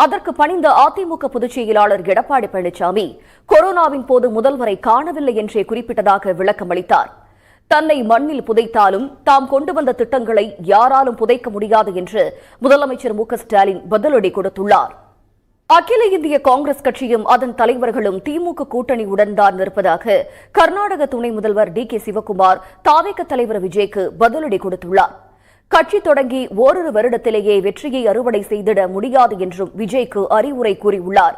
அதற்கு பணிந்த அதிமுக பொதுச் செயலாளர் எடப்பாடி பழனிசாமி கொரோனாவின் போது முதல்வரை காணவில்லை என்றே குறிப்பிட்டதாக விளக்கம் அளித்தார். தன்னை மண்ணில் புதைத்தாலும் தாம் கொண்டு வந்த திட்டங்களை யாராலும் புதைக்க முடியாது என்று முதலமைச்சர் மு.க.ஸ்டாலின் பதிலடி கொடுத்துள்ளார். அகில இந்திய காங்கிரஸ் கட்சியும் அதன் தலைவர்களும் திமுக கூட்டணியுடன் தான் இருப்பதாக கர்நாடக துணை முதல்வர் டி.கே. சிவக்குமார் தாவேக தலைவர் விஜய்க்கு பதிலடி கொடுத்துள்ளார். கட்சி தொடங்கி ஓரிரு வருடத்திலேயே வெற்றியை அறுவடை செய்திட முடியாது என்றும் விஜய்க்கு அறிவுரை கூறியுள்ளார்.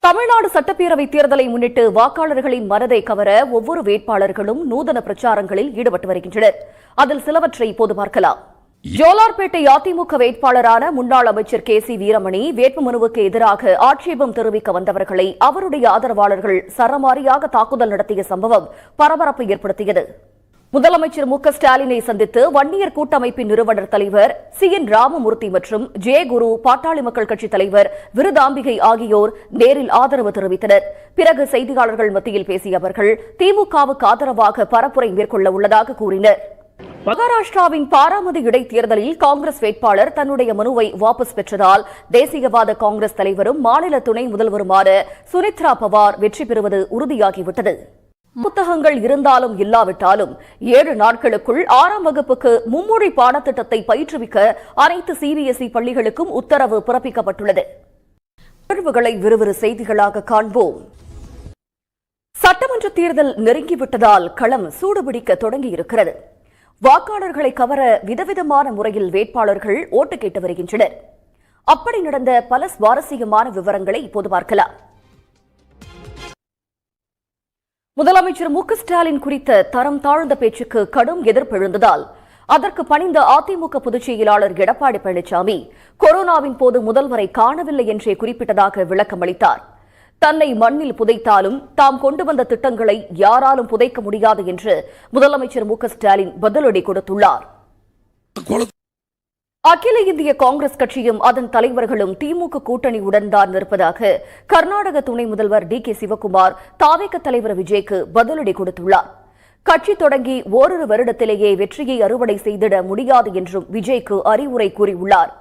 தமிழ்நாடு சட்டப்பேரவை தேர்தலை முன்னிட்டு வாக்காளர்களின் மனதை கவர ஒவ்வொரு வேட்பாளர்களும் நூதன பிரச்சாரங்களில் ஈடுபட்டு வருகின்றனர். அதில் சிலவற்றை இப்போது பார்க்கலாம். ஜோலார்பேட்டை அதிமுக வேட்பாளரான முன்னாள் அமைச்சர் கே.சி. வீரமணி வேட்புமனுவுக்கு எதிராக ஆட்சேபம் தெரிவிக்க வந்தவர்களை அவருடைய ஆதரவாளர்கள் சரமாரியாக தாக்குதல் நடத்திய சம்பவம் பரபரப்பை ஏற்படுத்தியது. முதலமைச்சர் மு.க.ஸ்டாலினை சந்தித்து வன்னியர் கூட்டமைப்பின் நிறுவனர் தலைவர் சி.என். ராமமூர்த்தி மற்றும் ஜெயகுரு பாட்டாளி மக்கள் கட்சித் தலைவர் விருதாம்பிகை ஆகியோர் நேரில் ஆதரவு தெரிவித்தனர். பிறகு செய்தியாளர்கள் மத்தியில் பேசிய அவர்கள் திமுகவுக்கு ஆதரவாக பரப்புரை மேற்கொள்ள உள்ளதாக கூறினர். மகாராஷ்டிராவின் பாராமதி இடைத்தேர்தலில் காங்கிரஸ் வேட்பாளர் தன்னுடைய மனுவை வாபஸ் பெற்றதால் தேசியவாத காங்கிரஸ் தலைவரும் மாநில துணை முதல்வருமான சுனித்ரா பவார் வெற்றி பெறுவது உறுதியாகிவிட்டது. புத்தகங்கள் இருந்தாலும் இல்லாவிட்டாலும் 7 நாட்களுக்குள் 6ஆம் வகுப்புக்கு மும்மொழி பாடத்திட்டத்தை பயிற்றுவிக்க அனைத்து சிபிஎஸ்இ பள்ளிகளுக்கும் உத்தரவு பிறப்பிக்கப்பட்டுள்ளது. நிகழ்வுகளை விறுவிறு செய்திகளாக காண்போம். சட்டமன்ற தேர்தல் நெருங்கிவிட்டதால் களம் சூடுபிடிக்க தொடங்கியிருக்கிறது. வாக்காளர்களை கவர விதவிதமான முறையில் வேட்பாளர்கள் ஓட்டு கேட்டு வருகின்றனர். அப்படி நடந்த பல சுவாரஸ்யமான விவரங்களை இப்போது பார்க்கலாம். முதலமைச்சர் மு.க.ஸ்டாலின் குறித்த தரம் தாழ்ந்த பேச்சுக்கு கடும் எதிர்ப்பு எழுந்ததால் அதற்கு பணிந்த அதிமுக பொதுச் செயலாளர் எடப்பாடி பழனிசாமி கொரோனாவின் போது முதல்வரை காணவில்லை என்றே குறிப்பிட்டதாக விளக்கம் அளித்தார். தன்னை மண்ணில் புதைத்தாலும் தாம் கொண்டு வந்த திட்டங்களை யாராலும் புதைக்க முடியாது என்று முதலமைச்சர் மு.க.ஸ்டாலின் பதிலடி கொடுத்துள்ளார். அகில இந்திய காங்கிரஸ் கட்சியும் அதன் தலைவர்களும் திமுக கூட்டணியுடன் தான் இருப்பதாக கர்நாடக துணை முதல்வர் டி.கே. சிவக்குமார் தாவேக தலைவர் விஜய்க்கு பதிலடி கொடுத்துள்ளார். கட்சி தொடங்கி ஓரிரு வருடத்திலேயே வெற்றியை அறுவடை செய்திட முடியாது என்றும் விஜய்க்கு அறிவுரை கூறியுள்ளார்.